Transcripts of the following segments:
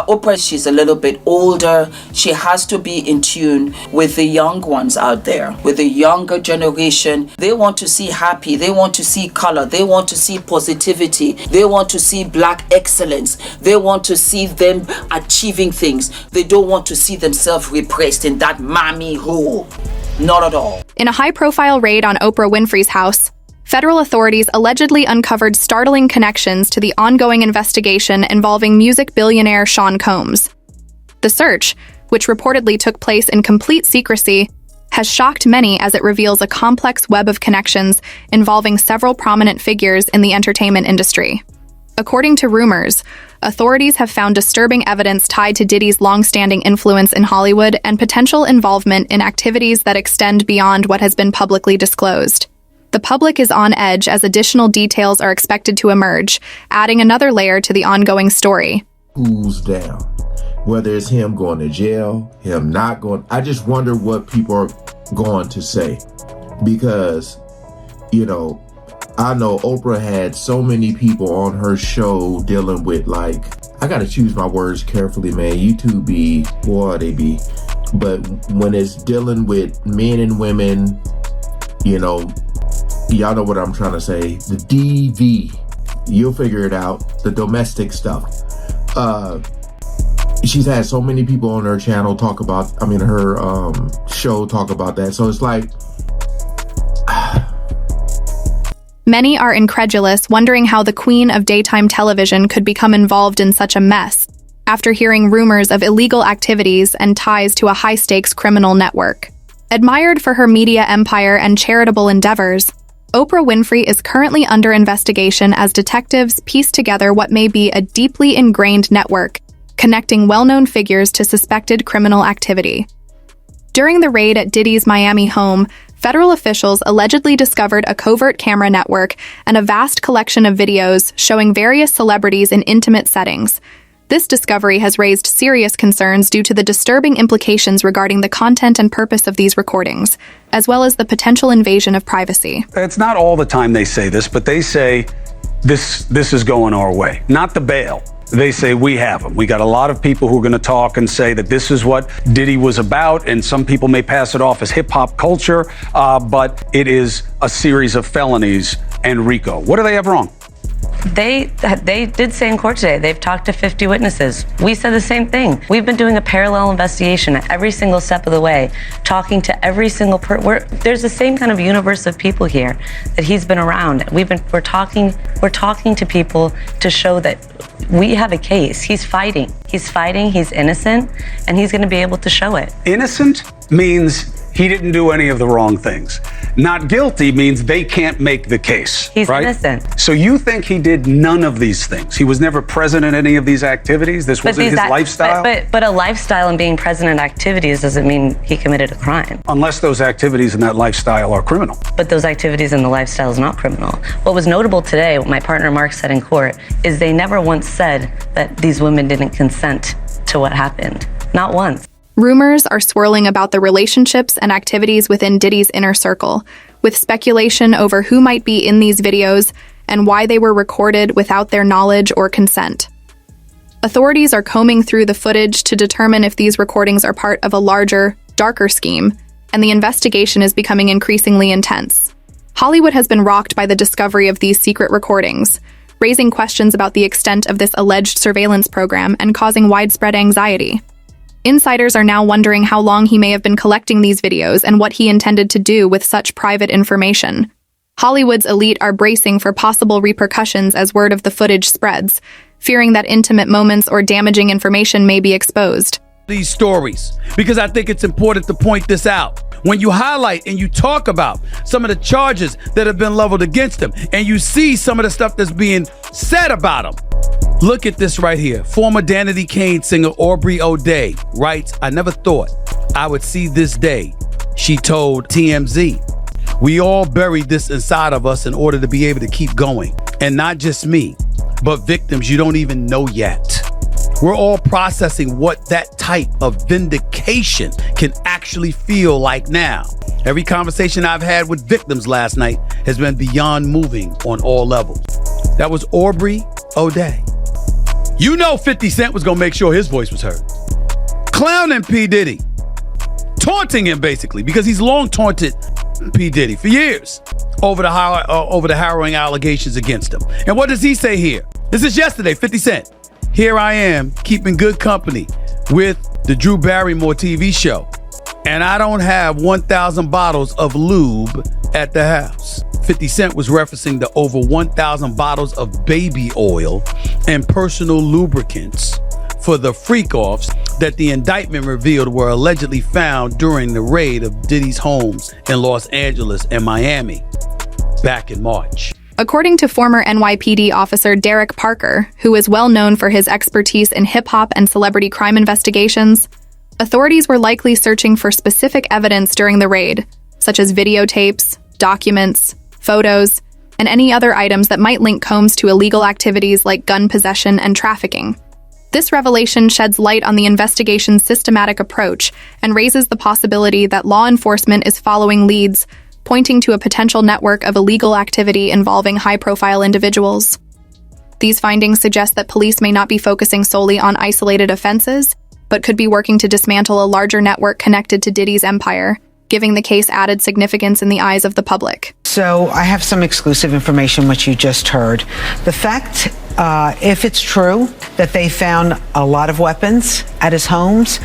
Oprah, she's a little bit older. She has to be in tune with the young ones out there, with the younger generation. They want to see happy. They want to see color. They want to see positivity. They want to see Black excellence. They want to see them achieving things. They don't want to see themselves repressed in that mommy hole. Not at all. In a high-profile raid on Oprah Winfrey's house, federal authorities allegedly uncovered startling connections to the ongoing investigation involving music billionaire Sean Combs. The search, which reportedly took place in complete secrecy, has shocked many as it reveals a complex web of connections involving several prominent figures in the entertainment industry. According to rumors, authorities have found disturbing evidence tied to Diddy's long-standing influence in Hollywood and potential involvement in activities that extend beyond what has been publicly disclosed. The public is on edge as additional details are expected to emerge, adding another layer to the ongoing story. Who's down? Whether it's him going to jail, him not going. I just wonder what people are going to say. Because, I know Oprah had so many people on her show dealing with, like, I got to choose my words carefully, man. YouTube be, boy, they be. But when it's dealing with men and women, y'all know what I'm trying to say. The DV, you'll figure it out. The domestic stuff. She's had so many people on her channel her show talk about that. So it's like, many are incredulous, wondering how the queen of daytime television could become involved in such a mess after hearing rumors of illegal activities and ties to a high-stakes criminal network. Admired for her media empire and charitable endeavors, Oprah Winfrey is currently under investigation as detectives piece together what may be a deeply ingrained network connecting well-known figures to suspected criminal activity. During the raid at Diddy's Miami home, federal officials allegedly discovered a covert camera network and a vast collection of videos showing various celebrities in intimate settings. This discovery has raised serious concerns due to the disturbing implications regarding the content and purpose of these recordings, as well as the potential invasion of privacy. It's not all the time they say this, but they say this is going our way. Not the bail. They say we have them. We got a lot of people who are going to talk and say that this is what Diddy was about, and some people may pass it off as hip-hop culture, but it is a series of felonies and RICO. What do they have wrong? They did say in court today, they've talked to 50 witnesses. We said the same thing. We've been doing a parallel investigation at every single step of the way, talking to every single there's the same kind of universe of people here that he's been around. We're talking to people to show that we have a case. He's fighting, he's innocent, and he's gonna be able to show it. Innocent means he didn't do any of the wrong things. Not guilty means they can't make the case. He's right? innocent. So you think he did none of these things? He was never present in any of these activities? This wasn't his lifestyle? But a lifestyle and being present in activities doesn't mean he committed a crime. Unless those activities and that lifestyle are criminal. But those activities and the lifestyle is not criminal. What was notable today, what my partner Mark said in court, is they never once said that these women didn't consent to what happened. Not once. Rumors are swirling about the relationships and activities within Diddy's inner circle, with speculation over who might be in these videos and why they were recorded without their knowledge or consent. Authorities are combing through the footage to determine if these recordings are part of a larger, darker scheme, and the investigation is becoming increasingly intense. Hollywood has been rocked by the discovery of these secret recordings, raising questions about the extent of this alleged surveillance program and causing widespread anxiety. Insiders are now wondering how long he may have been collecting these videos and what he intended to do with such private information. Hollywood's elite are bracing for possible repercussions as word of the footage spreads, fearing that intimate moments or damaging information may be exposed. These stories, because I think it's important to point this out. When you highlight and you talk about some of the charges that have been leveled against him, and you see some of the stuff that's being said about him, look at this right here. Former Danity Kane singer Aubrey O'Day writes, "I never thought I would see this day," she told TMZ. "We all buried this inside of us in order to be able to keep going. And not just me, but victims you don't even know yet. We're all processing what that type of vindication can actually feel like now. Every conversation I've had with victims last night has been beyond moving on all levels." That was Aubrey O'Day. You know 50 Cent was going to make sure his voice was heard. Clowning P. Diddy. Taunting him, basically, because he's long taunted P. Diddy for years over the harrowing allegations against him. And what does he say here? This is yesterday, 50 Cent. Here I am, keeping good company with the Drew Barrymore TV show. And I don't have 1,000 bottles of lube at the house. 50 Cent was referencing the over 1,000 bottles of baby oil and personal lubricants for the freak-offs that the indictment revealed were allegedly found during the raid of Diddy's homes in Los Angeles and Miami back in March. According to former NYPD officer Derek Parker, who is well known for his expertise in hip-hop and celebrity crime investigations, authorities were likely searching for specific evidence during the raid, such as videotapes, documents, photos, and any other items that might link Combs to illegal activities like gun possession and trafficking. This revelation sheds light on the investigation's systematic approach and raises the possibility that law enforcement is following leads pointing to a potential network of illegal activity involving high-profile individuals. These findings suggest that police may not be focusing solely on isolated offenses, but could be working to dismantle a larger network connected to Diddy's empire, giving the case added significance in the eyes of the public. So I have some exclusive information, which you just heard. The fact, if it's true that they found a lot of weapons at his homes,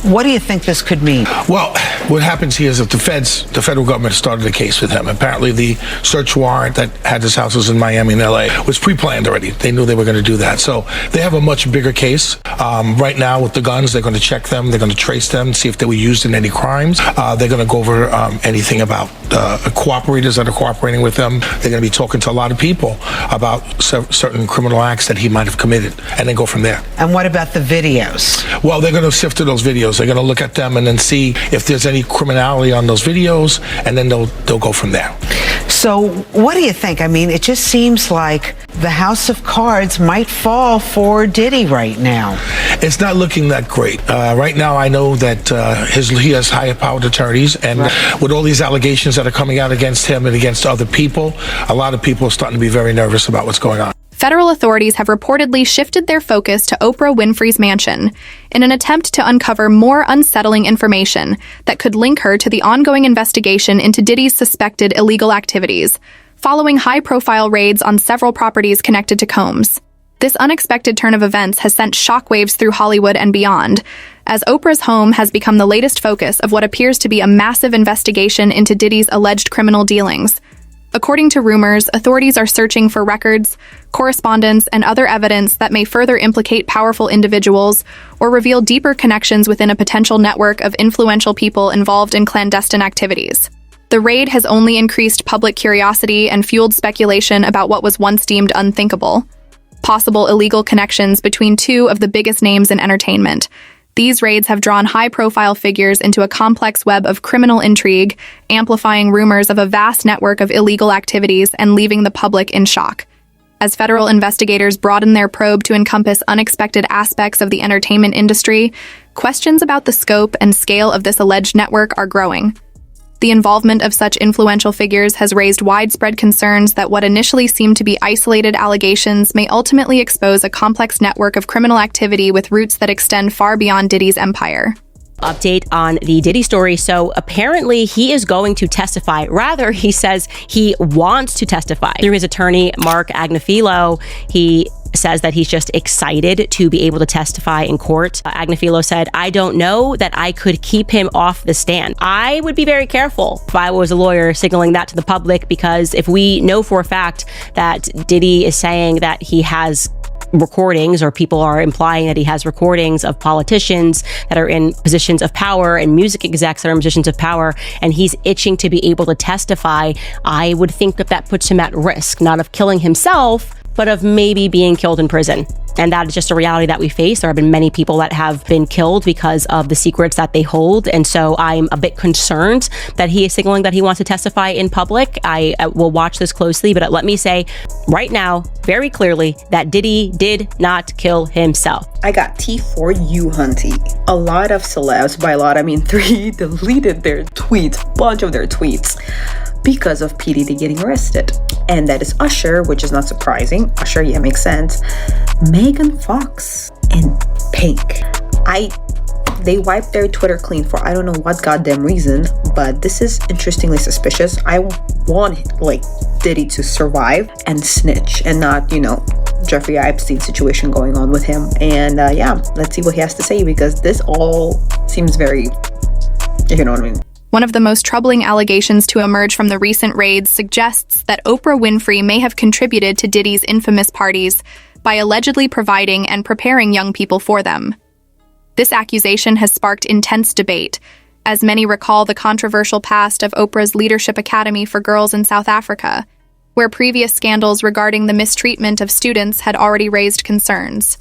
what do you think this could mean? Well, what happens here is that the federal government started a case with him. Apparently the search warrant that had his houses in Miami and LA was pre-planned already. They knew they were going to do that. So they have a much bigger case. Right now with the guns, they're going to check them. They're going to trace them, see if they were used in any crimes. They're going to go over anything about cooperators that are cooperating with them. They're going to be talking to a lot of people about certain criminal acts that he might have committed, and then go from there. And what about the videos? Well, they're going to sift through those videos. They're going to look at them and then see if there's any criminality on those videos, and then they'll go from there. So what do you think? I mean, it just seems like the house of cards might fall for Diddy right now. It's not looking that great. Right now, I know that he has higher-powered attorneys, and with all these allegations that are coming out against him and against other people, a lot of people are starting to be very nervous about what's going on. Federal authorities have reportedly shifted their focus to Oprah Winfrey's mansion in an attempt to uncover more unsettling information that could link her to the ongoing investigation into Diddy's suspected illegal activities, following high-profile raids on several properties connected to Combs. This unexpected turn of events has sent shockwaves through Hollywood and beyond, as Oprah's home has become the latest focus of what appears to be a massive investigation into Diddy's alleged criminal dealings. According to rumors, authorities are searching for records, correspondence, and other evidence that may further implicate powerful individuals or reveal deeper connections within a potential network of influential people involved in clandestine activities. The raid has only increased public curiosity and fueled speculation about what was once deemed unthinkable: possible illegal connections between two of the biggest names in entertainment. These raids have drawn high-profile figures into a complex web of criminal intrigue, amplifying rumors of a vast network of illegal activities and leaving the public in shock. As federal investigators broaden their probe to encompass unexpected aspects of the entertainment industry, questions about the scope and scale of this alleged network are growing. The involvement of such influential figures has raised widespread concerns that what initially seemed to be isolated allegations may ultimately expose a complex network of criminal activity with roots that extend far beyond Diddy's empire. Update on the Diddy story. So apparently he is going to testify. Rather, he says he wants to testify. Through his attorney, Mark Agnifilo, he says that he's just excited to be able to testify in court. Agnifilo said, "I don't know that I could keep him off the stand. I would be very careful if I was a lawyer signaling that to the public, because if we know for a fact that Diddy is saying that he has recordings, or people are implying that he has recordings of politicians that are in positions of power and music execs that are in positions of power, and he's itching to be able to testify, I would think that that puts him at risk, not of killing himself, but of maybe being killed in prison. And that is just a reality that we face. There have been many people that have been killed because of the secrets that they hold. And so I'm a bit concerned that he is signaling that he wants to testify in public. I will watch this closely, but let me say right now, very clearly, that Diddy did not kill himself. I got tea for you, Hunty. A lot of celebs, by a lot I mean 3, deleted their tweets, bunch of their tweets, because of P. Diddy getting arrested. And that is Usher, which is not surprising. Usher, yeah, makes sense. Megan Fox and Pink. They wiped their Twitter clean for I don't know what goddamn reason, but this is interestingly suspicious. I want like Diddy to survive and snitch and not, Jeffrey Epstein situation going on with him. And yeah, let's see what he has to say, because this all seems very, you know what I mean. One of the most troubling allegations to emerge from the recent raids suggests that Oprah Winfrey may have contributed to Diddy's infamous parties by allegedly providing and preparing young people for them. This accusation has sparked intense debate, as many recall the controversial past of Oprah's Leadership Academy for Girls in South Africa, where previous scandals regarding the mistreatment of students had already raised concerns.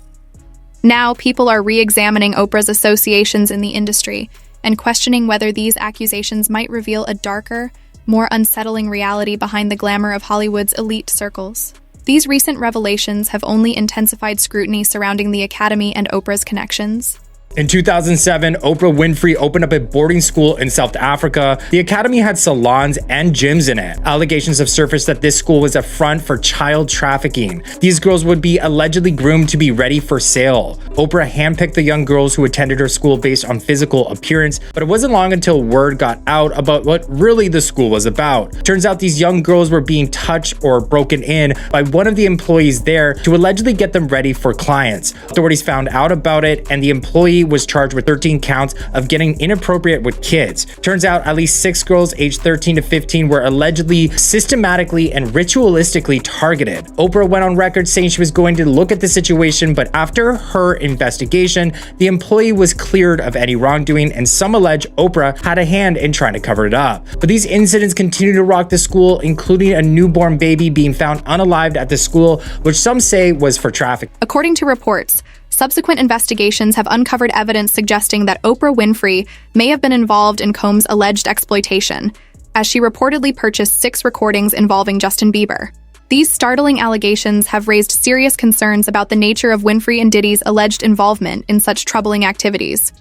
Now, people are re-examining Oprah's associations in the industry and questioning whether these accusations might reveal a darker, more unsettling reality behind the glamour of Hollywood's elite circles. These recent revelations have only intensified scrutiny surrounding the Academy and Oprah's connections. In 2007, Oprah Winfrey opened up a boarding school in South Africa. The academy had salons and gyms in it. Allegations have surfaced that this school was a front for child trafficking. These girls would be allegedly groomed to be ready for sale. Oprah handpicked the young girls who attended her school based on physical appearance, but it wasn't long until word got out about what really the school was about. Turns out these young girls were being touched or broken in by one of the employees there to allegedly get them ready for clients. Authorities found out about it, and the employee was charged with 13 counts of getting inappropriate with kids. Turns out at least 6 girls aged 13 to 15 were allegedly systematically and ritualistically targeted. Oprah went on record saying she was going to look at the situation, but after her investigation, the employee was cleared of any wrongdoing, and some allege Oprah had a hand in trying to cover it up. But these incidents continue to rock the school, including a newborn baby being found unalived at the school, which some say was for trafficking. According to reports, subsequent investigations have uncovered evidence suggesting that Oprah Winfrey may have been involved in Combs' alleged exploitation, as she reportedly purchased 6 recordings involving Justin Bieber. These startling allegations have raised serious concerns about the nature of Winfrey and Diddy's alleged involvement in such troubling activities,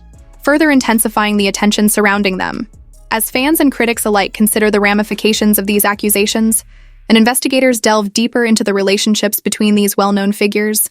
further intensifying the attention surrounding them. As fans and critics alike consider the ramifications of these accusations, and investigators delve deeper into the relationships between these well-known figures,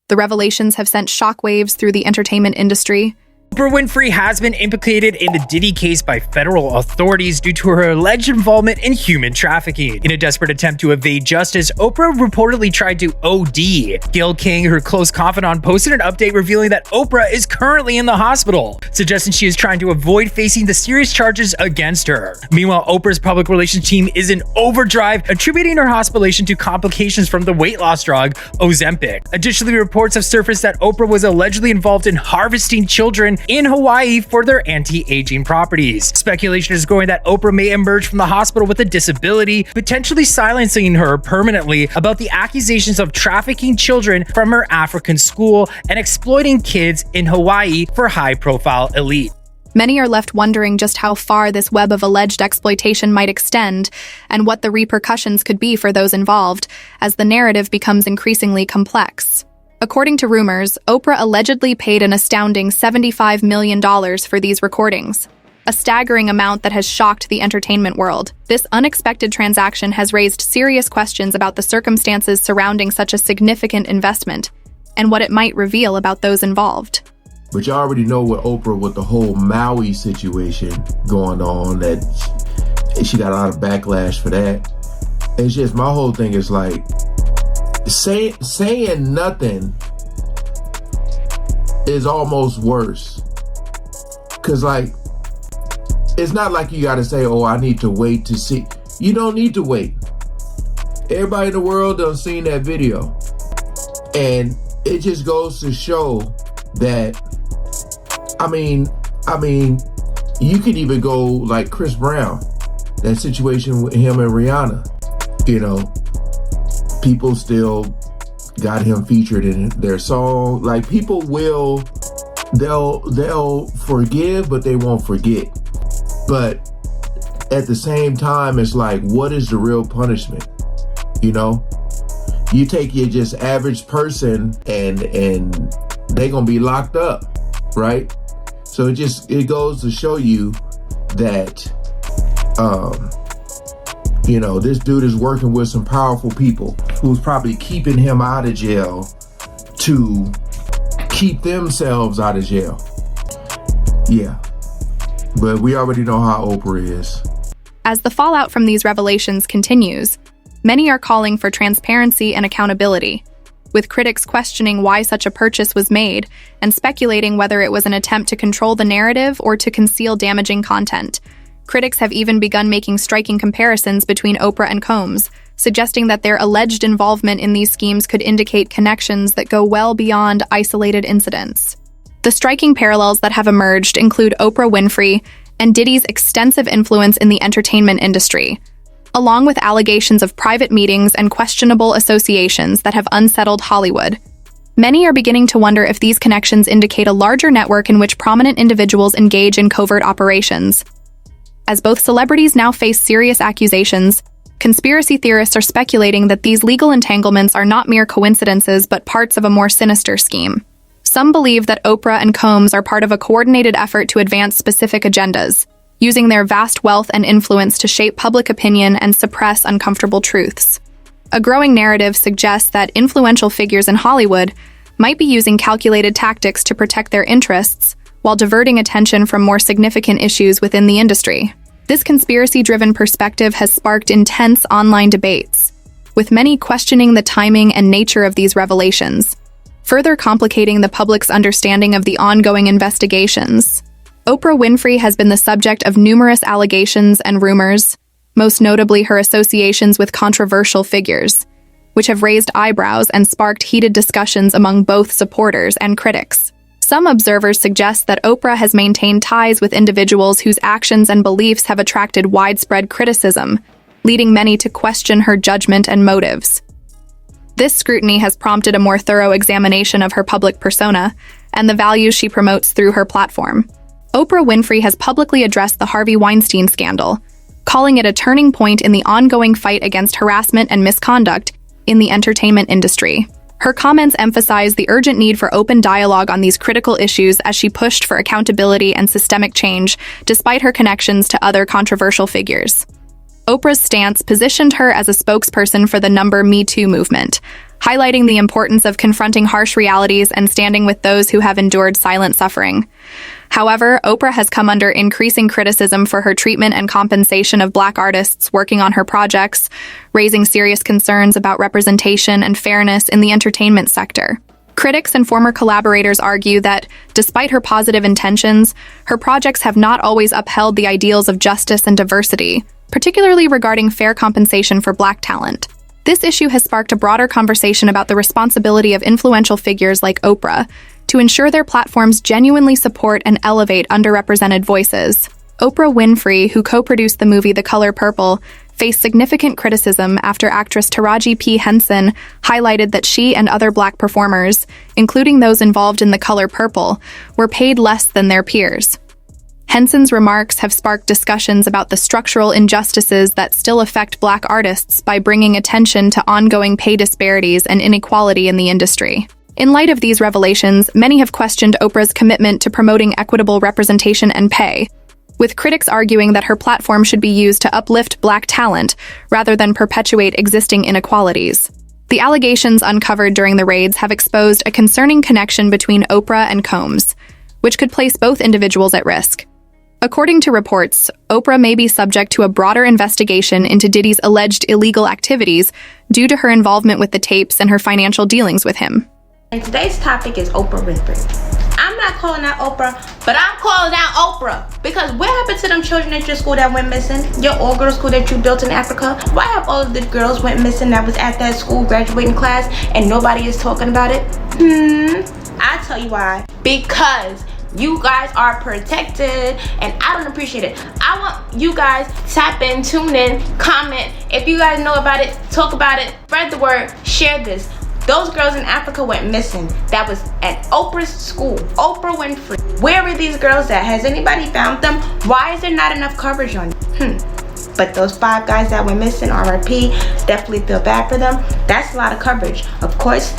the revelations have sent shockwaves through the entertainment industry. Oprah Winfrey has been implicated in the Diddy case by federal authorities due to her alleged involvement in human trafficking. In a desperate attempt to evade justice, Oprah reportedly tried to OD. Gayle King, her close confidant, posted an update revealing that Oprah is currently in the hospital, suggesting she is trying to avoid facing the serious charges against her. Meanwhile, Oprah's public relations team is in overdrive, attributing her hospitalization to complications from the weight loss drug Ozempic. Additionally, reports have surfaced that Oprah was allegedly involved in harvesting children in Hawaii for their anti-aging properties. Speculation is growing that Oprah may emerge from the hospital with a disability, potentially silencing her permanently about the accusations of trafficking children from her African school and exploiting kids in Hawaii for high-profile elite. Many are left wondering just how far this web of alleged exploitation might extend and what the repercussions could be for those involved as the narrative becomes increasingly complex. According to rumors, Oprah allegedly paid an astounding $75 million for these recordings, a staggering amount that has shocked the entertainment world. This unexpected transaction has raised serious questions about the circumstances surrounding such a significant investment and what it might reveal about those involved. But you already know what Oprah with the whole Maui situation going on, that she got a lot of backlash for that. It's just, my whole thing is like, saying nothing is almost worse. Cause like, it's not like you gotta say, oh, I need to wait to see. You don't need to wait. Everybody in the world done seen that video. And it just goes to show that, I mean, you could even go like Chris Brown, that situation with him and Rihanna, people still got him featured in their song. Like, people they'll forgive, but they won't forget. But at the same time, it's like, what is the real punishment? You take your just average person and they gonna be locked up, right? So it goes to show you that You know, this dude is working with some powerful people who's probably keeping him out of jail to keep themselves out of jail. Yeah. But we already know how Oprah is. As the fallout from these revelations continues, many are calling for transparency and accountability, with critics questioning why such a purchase was made and speculating whether it was an attempt to control the narrative or to conceal damaging content. Critics have even begun making striking comparisons between Oprah and Combs, suggesting that their alleged involvement in these schemes could indicate connections that go well beyond isolated incidents. The striking parallels that have emerged include Oprah Winfrey and Diddy's extensive influence in the entertainment industry, along with allegations of private meetings and questionable associations that have unsettled Hollywood. Many are beginning to wonder if these connections indicate a larger network in which prominent individuals engage in covert operations. As both celebrities now face serious accusations, conspiracy theorists are speculating that these legal entanglements are not mere coincidences but parts of a more sinister scheme. Some believe that Oprah and Combs are part of a coordinated effort to advance specific agendas, using their vast wealth and influence to shape public opinion and suppress uncomfortable truths. A growing narrative suggests that influential figures in Hollywood might be using calculated tactics to protect their interests while diverting attention from more significant issues within the industry. This conspiracy-driven perspective has sparked intense online debates, with many questioning the timing and nature of these revelations, further complicating the public's understanding of the ongoing investigations. Oprah Winfrey has been the subject of numerous allegations and rumors, most notably her associations with controversial figures, which have raised eyebrows and sparked heated discussions among both supporters and critics. Some observers suggest that Oprah has maintained ties with individuals whose actions and beliefs have attracted widespread criticism, leading many to question her judgment and motives. This scrutiny has prompted a more thorough examination of her public persona and the values she promotes through her platform. Oprah Winfrey has publicly addressed the Harvey Weinstein scandal, calling it a turning point in the ongoing fight against harassment and misconduct in the entertainment industry. Her comments emphasize the urgent need for open dialogue on these critical issues as she pushed for accountability and systemic change, despite her connections to other controversial figures. Oprah's stance positioned her as a spokesperson for the Me Too movement, highlighting the importance of confronting harsh realities and standing with those who have endured silent suffering. However, Oprah has come under increasing criticism for her treatment and compensation of Black artists working on her projects, raising serious concerns about representation and fairness in the entertainment sector. Critics and former collaborators argue that, despite her positive intentions, her projects have not always upheld the ideals of justice and diversity, particularly regarding fair compensation for Black talent. This issue has sparked a broader conversation about the responsibility of influential figures like Oprah to ensure their platforms genuinely support and elevate underrepresented voices. Oprah Winfrey, who co-produced the movie The Color Purple, faced significant criticism after actress Taraji P. Henson highlighted that she and other Black performers, including those involved in The Color Purple, were paid less than their peers. Henson's remarks have sparked discussions about the structural injustices that still affect Black artists by bringing attention to ongoing pay disparities and inequality in the industry. In light of these revelations, many have questioned Oprah's commitment to promoting equitable representation and pay, with critics arguing that her platform should be used to uplift Black talent rather than perpetuate existing inequalities. The allegations uncovered during the raids have exposed a concerning connection between Oprah and Combs, which could place both individuals at risk. According to reports, Oprah may be subject to a broader investigation into Diddy's alleged illegal activities due to her involvement with the tapes and her financial dealings with him. And today's topic is Oprah Winfrey. I'm not calling out Oprah, but I'm calling out Oprah. Because what happened to them children at your school that went missing? Your all-girl school that you built in Africa? Why have all of the girls went missing that was at that school graduating class and nobody is talking about it? I tell you why. Because you guys are protected and I don't appreciate it. I want you guys tap in, tune in, comment. If you guys know about it, talk about it, spread the word, share this. Those girls in Africa went missing. That was at Oprah's school. Oprah Winfrey. Where were these girls at? Has anybody found them? Why is there not enough coverage on them? But those 5 guys that went missing, RIP, definitely feel bad for them. That's a lot of coverage. Of course.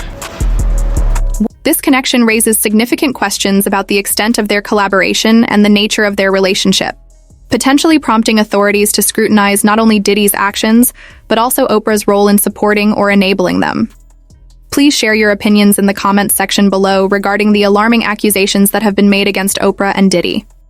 This connection raises significant questions about the extent of their collaboration and the nature of their relationship. potentially prompting authorities to scrutinize not only Diddy's actions, but also Oprah's role in supporting or enabling them. Please share your opinions in the comments section below regarding the alarming accusations that have been made against Oprah and Diddy.